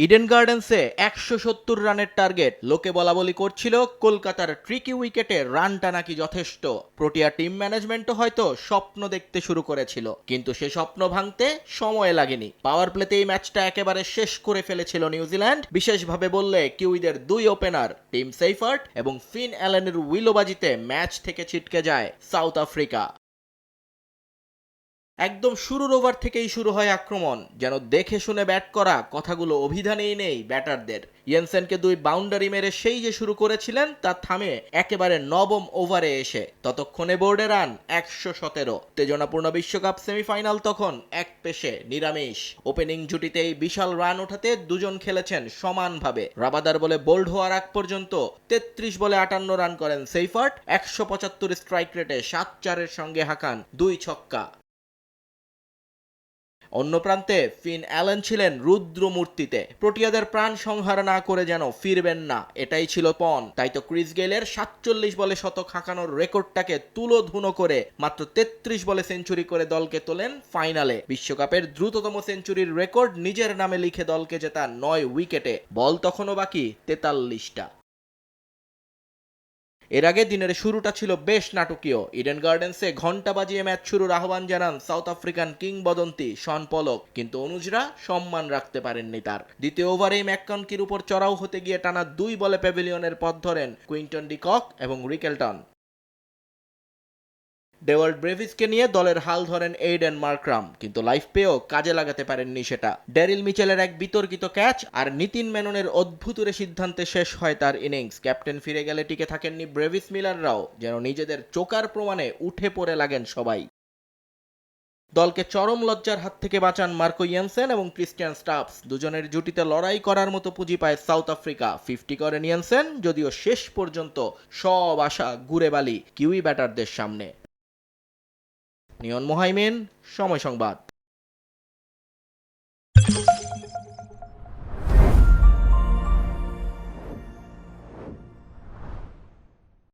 Eden গার্ডেন্সে ১৭০ রানের target লোকে বলাবলি করছিল কলকাতার ট্রিকি উইকেটে রানটা নাকি যথেষ্ট। প্রোটিয়া টিম ম্যানেজমেন্টও হয়তো স্বপ্ন দেখতে শুরু করেছিল, কিন্তু সে স্বপ্ন ভাঙতে সময় লাগেনি। পাওয়ার প্লেতে এই ম্যাচটা একেবারে শেষ করে ফেলেছিল নিউজিল্যান্ড, বিশেষভাবে বললে কিউইদের দুই ওপেনার টিম সেইফার্ট এবং ফিন অ্যালেনের উইলোবাজিতে ম্যাচ থেকে ছিটকে যায় সাউথ আফ্রিকা। একদম শুরুর ওভার থেকেই শুরু হয় আক্রমণ, যেন দেখে শুনে ব্যাট করা, কথাগুলো অভিধানেই নেই ব্যাটারদের। ইয়েনসেনকে দুই বাউন্ডারি মেরে সেই যে শুরু করেছিলেন তা থামে একেবারে নবম ওভারে এসে। ততক্ষণে বোর্ডে রান ১১৭। উত্তেজনাপূর্ণ বিশ্বকাপ সেমিফাইনাল তখন এক পেশে নিরামিষ। ওপেনিং জুটিতেই বিশাল রান ওঠাতে দুজন খেলেছেন সমানভাবে। রাবাদার বলে বোল্ড হওয়ার আগ পর্যন্ত ৩৩ বলে ৫৮ রান করেন সেইফার্ট। ১৭৫ স্ট্রাইক রেটে ৭-৪-এর সঙ্গে হাঁকান দুই ছক্কা। অন্য প্রান্তে ফিন অ্যালেন ছিলেন রুদ্রমূর্তিতে। প্রোটিয়াদের প্রাণ সংহার না করে যেন ফিরবেন না, এটাই ছিল পণ। তাই তো ক্রিস গেইলের ৪৭ বলে শতক হাঁকানোর রেকর্ডটাকে তুলোধুনো করে মাত্র ৩৩ বলে সেঞ্চুরি করে দলকে তোলেন ফাইনালে। বিশ্বকাপের দ্রুততম সেঞ্চুরির রেকর্ড নিজের নামে লিখে দলকে জেতা ৯ উইকেটে। বল তখনও বাকি ৪৩টা। এর আগে দিনের শুরুটা ছিল বেশ নাটকীয়। ইডেন গার্ডেন্সে ঘন্টা বাজিয়ে ম্যাচ শুরুর আহ্বান জানান সাউথ আফ্রিকান কিংবদন্তি শন পলক, কিন্তু অনুজরা সম্মান রাখতে পারেননি তার। দ্বিতীয় ওভারেই ম্যাককনকির উপর চড়াও হতে গিয়ে টানা ২ বলে প্যাভিলিয়নের পথ ধরেন কুইন্টন ডি কক এবং রিকেলটন। ডেওয়ার্ড ব্রেভিসকে নিয়ে দলের হাল ধরেন এইডেন মার্করাম, কিন্তু লাইফ পেয়েও কাজে লাগাতে পারেননি সেটা। ড্যারিল মিচেলের এক বিতর্কিত ক্যাচ আর নিতিন মেননের অদ্ভুতুরে সিদ্ধান্তে শেষ হয় তার ইনিংস। ক্যাপ্টেন ফিরে গেলে টিকে থাকেননি ব্রেভিস মিলাররাও, যেন নিজেদের চোকার প্রমাণে উঠে পড়ে লাগেন সবাই। দলকে চরম লজ্জার হাত থেকে বাঁচান মার্কো ইয়েনসেন এবং ক্রিস্টিয়ান স্টাফস। দুজনের জুটিতে লড়াই করার মতো পুঁজি পায় সাউথ আফ্রিকা। 50 করেন ইয়েনসেন, যদিও শেষ পর্যন্ত সব আশা ঘুরে বালি কিউই ব্যাটারদের সামনে। নিয়ন মোহাইমিন, সময় সংবাদ।